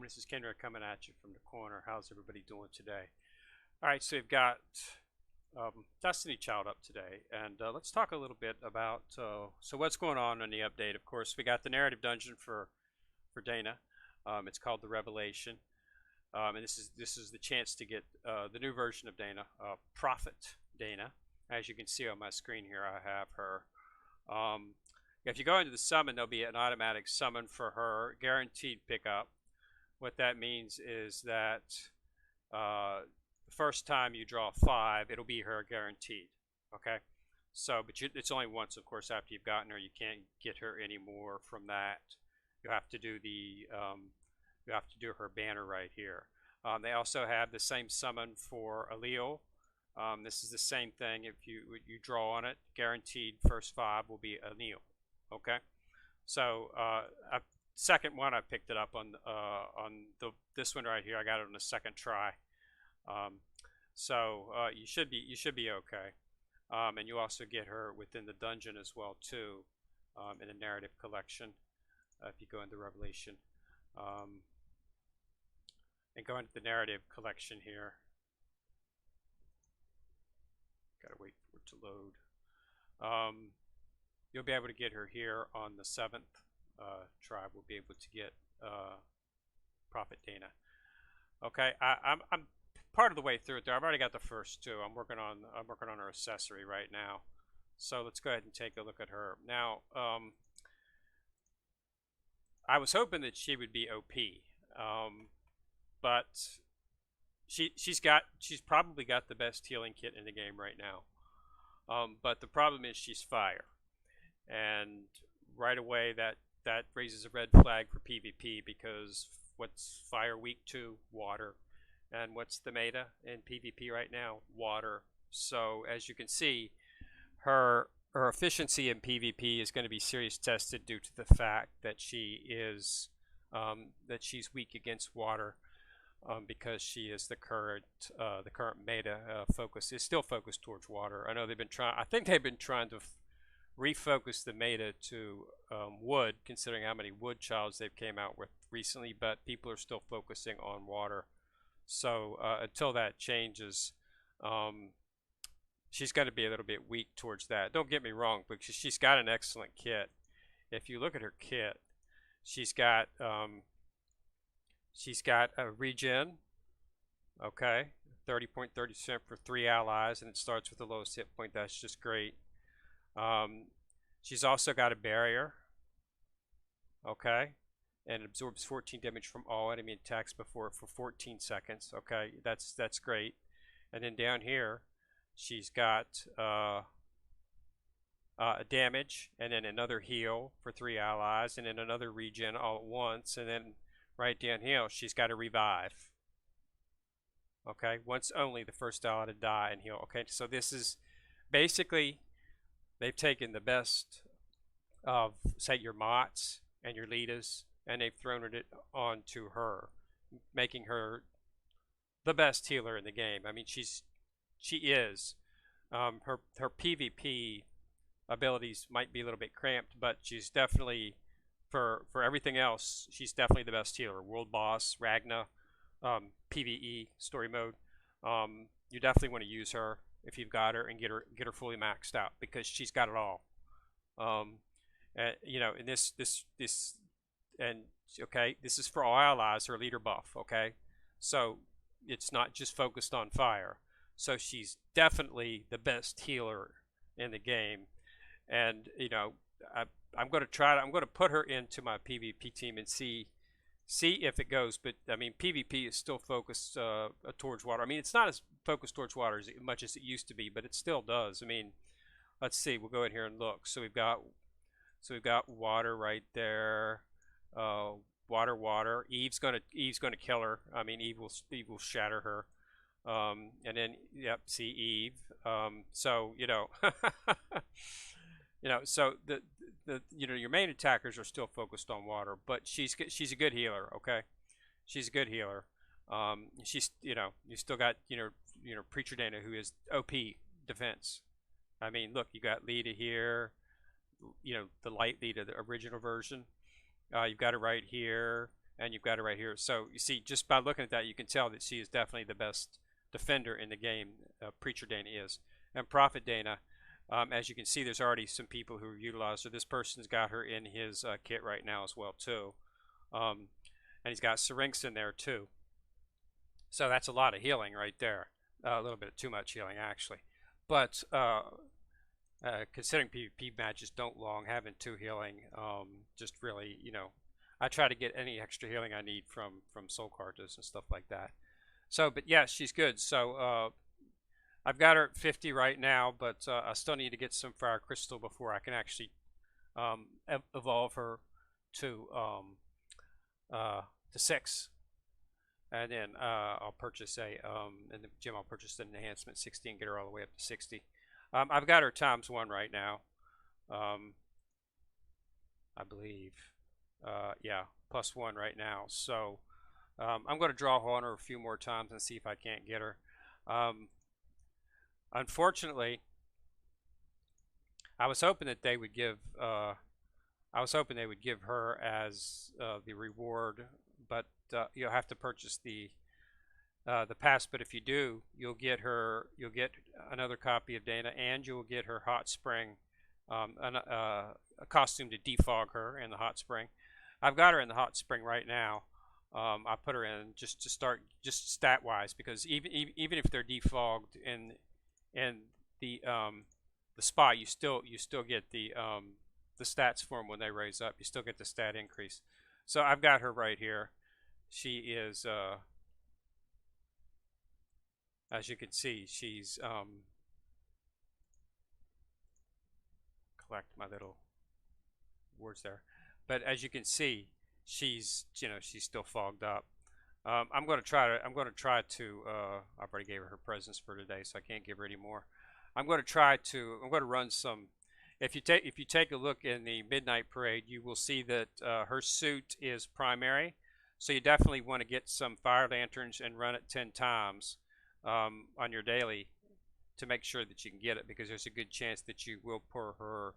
This is Kendra coming at you from the corner. How's everybody doing today? All right, so we've got Destiny Child up today, and let's talk a little bit about so what's going on in the update. Of course, we got the narrative dungeon for Dana. It's called the Revelation, and this is the chance to get the new version of Dana, Prophet Dana. As you can see on my screen here, I have her. If you go into the summon, there'll be an automatic summon for her, guaranteed pickup. What that means is that the first time you draw 5, it'll be her guaranteed. Okay, so it's only once, of course, after you've gotten her. You can't get her anymore from that. You have to do her banner right here. They also have the same summon for Allele. This is the same thing. If you draw on it, guaranteed first 5 will be Allele. Okay, so second one I picked it up on this one right here. I got it on the second try. So you should be okay. And you also get her within the dungeon as well too, in the narrative collection. If you go into Revelation, and go into the narrative collection here. Gotta wait for it to load. You'll be able to get her here on the 7th try. We'll be able to get Prophet Dana. Okay, I'm part of the way through it there. I've already got the first 2. I'm working on her accessory right now. So let's go ahead and take a look at her. Now, I was hoping that she would be OP, but she's probably got the best healing kit in the game right now. But the problem is she's fire. And right away that raises a red flag for PvP, because what's fire weak to? Water. And what's the meta in PvP right now? Water. So as you can see, her efficiency in PvP is going to be serious tested due to the fact that she's weak against water, because she is the current meta focus is still focused towards water. I know I think they've been trying to refocus the meta to wood, considering how many wood childs they've came out with recently, but people are still focusing on water. So until that changes, she's going to be a little bit weak towards that. Don't get me wrong, because she's got an excellent kit. If you look at her kit, she's got a regen, okay, 30.30% for 3 allies, and it starts with the lowest hit point. That's just great. She's also got a barrier, okay, and it absorbs 14 damage from all enemy attacks for 14 seconds. Okay, that's great. And then down here, she's got damage, and then another heal for 3 allies, and then another regen all at once, and then right down here, she's got a revive. Okay, once only, the first ally to die and heal. Okay, so this is basically, they've taken the best of, say, your Mots and your Litas, and they've thrown it onto her, making her the best healer in the game. I mean, she is. Her PvP abilities might be a little bit cramped, but she's definitely, for everything else, she's definitely the best healer. World boss, Ragna, PvE story mode. You definitely want to use her if you've got her, and get her fully maxed out, because she's got it all. You know, in this and okay, this is for all allies, her leader buff. Okay, so it's not just focused on fire. So she's definitely the best healer in the game, and you know, I'm going to put her into my PvP team and see if it goes. But I mean, PvP is still focused towards water. I mean, it's not as focused towards water as much as it used to be, but it still does. I mean, let's see. We'll go in here and look. So we've got water right there. Water. Eve's gonna kill her. I mean, Eve will shatter her. And then yep, see Eve. So you know, so the your main attackers are still focused on water, but she's a good healer. Okay, she's a good healer. She's you still got Preacher Dana, who is OP defense. I mean, look, you got Lita here. The light Lita, the original version. You've got it right here. and you've got her right here. So you see, just by looking at that, you can tell that she is definitely the best defender in the game. Preacher Dana is, and Prophet Dana. As you can see, there's already some people who utilize her. This person's got her in his kit right now as well too, and he's got Syrinx in there too. So that's a lot of healing right there. A little bit too much healing actually, but considering PvP matches don't long, having 2 healing just really, I try to get any extra healing I need from soul cartas and stuff like that. So, but yeah, she's good. So I've got her at 50 right now, but I still need to get some Fire Crystal before I can actually evolve her to 6. And then I'll purchase in the gym I'll purchase an enhancement 60 and get her all the way up to 60. I've got her ×1 right now, I believe. Yeah, +1 right now. So I'm going to draw on her a few more times and see if I can't get her. Unfortunately, I was hoping that they would give her as the reward, but you'll have to purchase the pass. But if you do, you'll get another copy of Dana, and you'll get her Hot Spring, a costume to defog her in the Hot Spring. I've got her in the Hot Spring right now. I put her in just to start, just stat wise, because even if they're defogged in the spot, you still get the stats for them when they raise up. You still get the stat increase. So I've got her right here. She is, as you can see, she's collect my little words there. But as you can see, she's still fogged up. I'm going to try to. I've already gave her her presents for today, so I can't give her any more. I'm going to run some. If you take a look in the Midnight Parade, you will see that her suit is primary. So you definitely want to get some fire lanterns and run it 10 times on your daily to make sure that you can get it, because there's a good chance that you will pour her.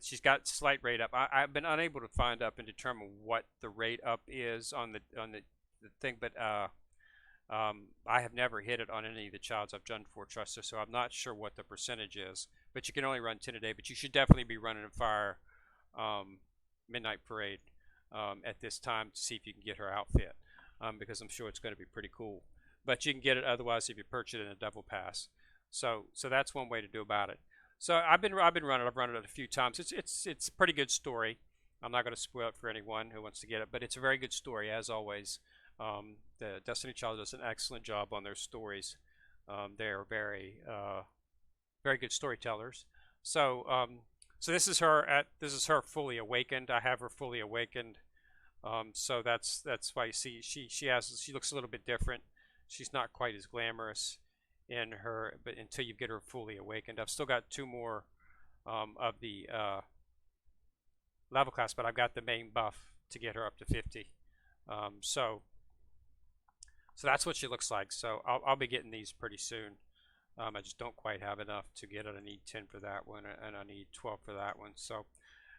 She's got slight rate up. I've been unable to find up and determine what the rate up is on the thing, but I have never hit it on any of the childs I've done for Truster, so I'm not sure what the percentage is. But you can only run 10 a day. But you should definitely be running a fire Midnight Parade at this time to see if you can get her outfit, because I'm sure it's going to be pretty cool. But you can get it otherwise if you purchase it in a Devil Pass. So that's one way to do about it. So I've run it a few times. It's a pretty good story. I'm not going to spoil it for anyone who wants to get it, but it's a very good story as always. The Destiny Child does an excellent job on their stories. They're very good storytellers. So this is her fully awakened. I have her fully awakened. So that's why you see she looks a little bit different. She's not quite as glamorous in her, but until you get her fully awakened. I've still got 2 more of the level class, but I've got the main buff to get her up to 50. So that's what she looks like. So I'll be getting these pretty soon. I just don't quite have enough to get it. I need 10 for that one, and I need 12 for that one. So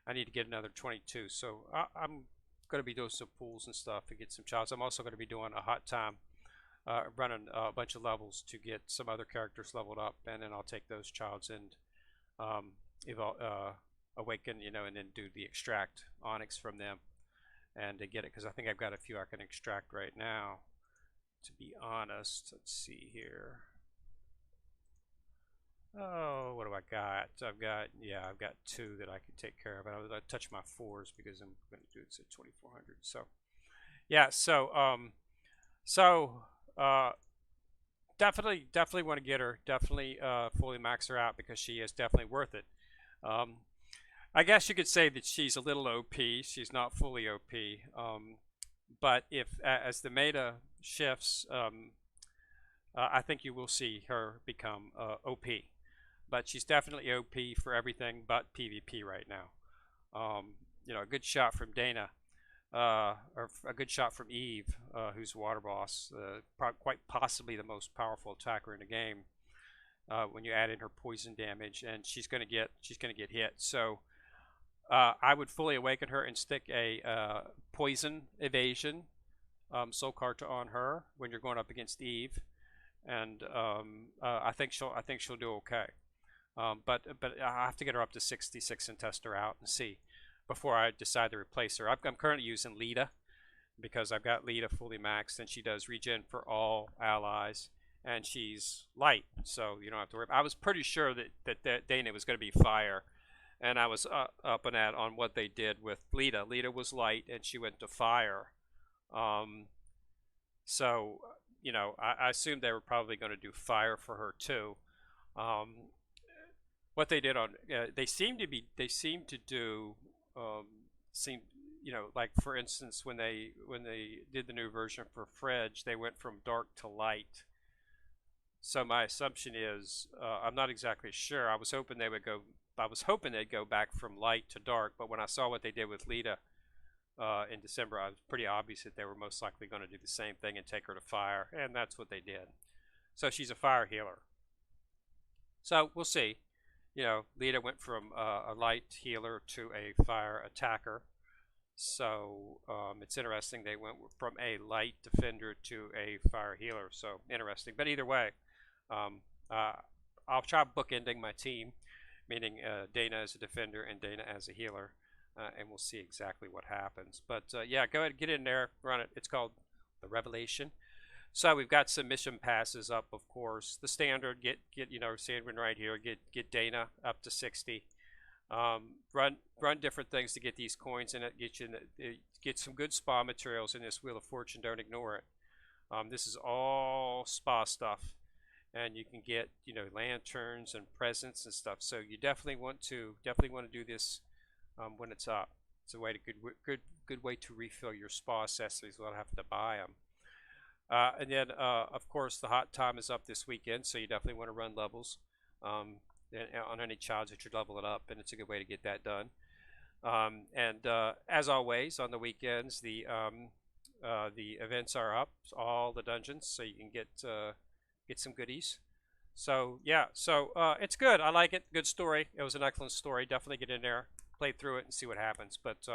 I need to get another 22. So I'm going to be doing some pools and stuff to get some childs. I'm also going to be doing a hot time, running a bunch of levels to get some other characters leveled up, and then I'll take those childs and awaken, and then do the extract onyx from them, and to get it, because I think I've got a few I can extract right now. To be honest, let's see here. Oh, what do I got? I've got 2 that I can take care of. I touch my 4s because I'm going to do it at 2400. So yeah, definitely want to get her. Definitely fully max her out, because she is definitely worth it. I guess you could say that she's a little OP. She's not fully OP, but as the meta shifts, I think you will see her become OP. But she's definitely OP for everything but PvP right now. A good shot from Dana, or a good shot from Eve, who's Water Boss, quite possibly the most powerful attacker in the game. When you add in her poison damage, and she's going to get hit. So I would fully awaken her and stick a poison evasion soul card on her when you're going up against Eve, and I think she'll do okay. But I have to get her up to 66 and test her out and see before I decide to replace her. I'm currently using Lita because I've got Lita fully maxed, and she does regen for all allies, and she's light, so you don't have to worry. I was pretty sure that Dana was going to be fire, and I was up and at on what they did with Lita. Lita was light, and she went to fire. Um, so, I assumed they were probably going to do fire for her too. Um, what they did on they seem to do seem like for instance when they did the new version for Fredge, they went from dark to light. So my assumption is I'm not exactly sure. I was hoping they'd go back from light to dark, but when I saw what they did with Lita in December, I was pretty obvious that they were most likely going to do the same thing and take her to fire, and that's what they did. So she's a fire healer. So we'll see. Lita went from a light healer to a fire attacker. So it's interesting they went from a light defender to a fire healer. So interesting. But either way, I'll try bookending my team, meaning Dana as a defender and Dana as a healer, and we'll see exactly what happens. But yeah, go ahead and get in there, run it. It's called the Revelation. So we've got some mission passes up, of course. The standard, get Sandwin right here, get Dana up to 60. Run different things to get these coins, and get some good spa materials in this Wheel of Fortune. Don't ignore it. This is all spa stuff, and you can get lanterns and presents and stuff. So you definitely want to do this when it's up. It's a way to good way to refill your spa accessories without having to buy them. And then, of course, the hot time is up this weekend, so you definitely want to run levels on any child that you're leveling up, and it's a good way to get that done. And as always, on the weekends, the events are up, all the dungeons, so you can get some goodies. So yeah, it's good. I like it. Good story. It was an excellent story. Definitely get in there, play through it, and see what happens. But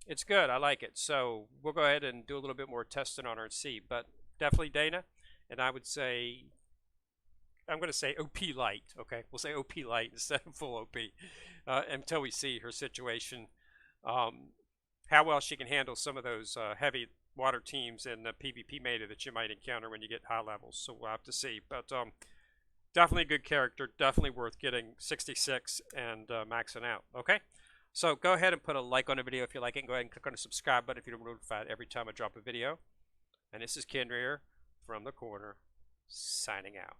it's good. I like it. So we'll go ahead and do a little bit more testing on her and see. But definitely Dana, and I'm going to say OP light. Okay, we'll say OP light instead of full OP until we see her situation, how well she can handle some of those heavy water teams and the PvP meta that you might encounter when you get high levels. So we'll have to see. But definitely a good character. Definitely worth getting 66 and maxing out. Okay. So go ahead and put a like on the video if you like it, and go ahead and click on the subscribe button if you're notified every time I drop a video. And this is Ken Rear from the corner, signing out.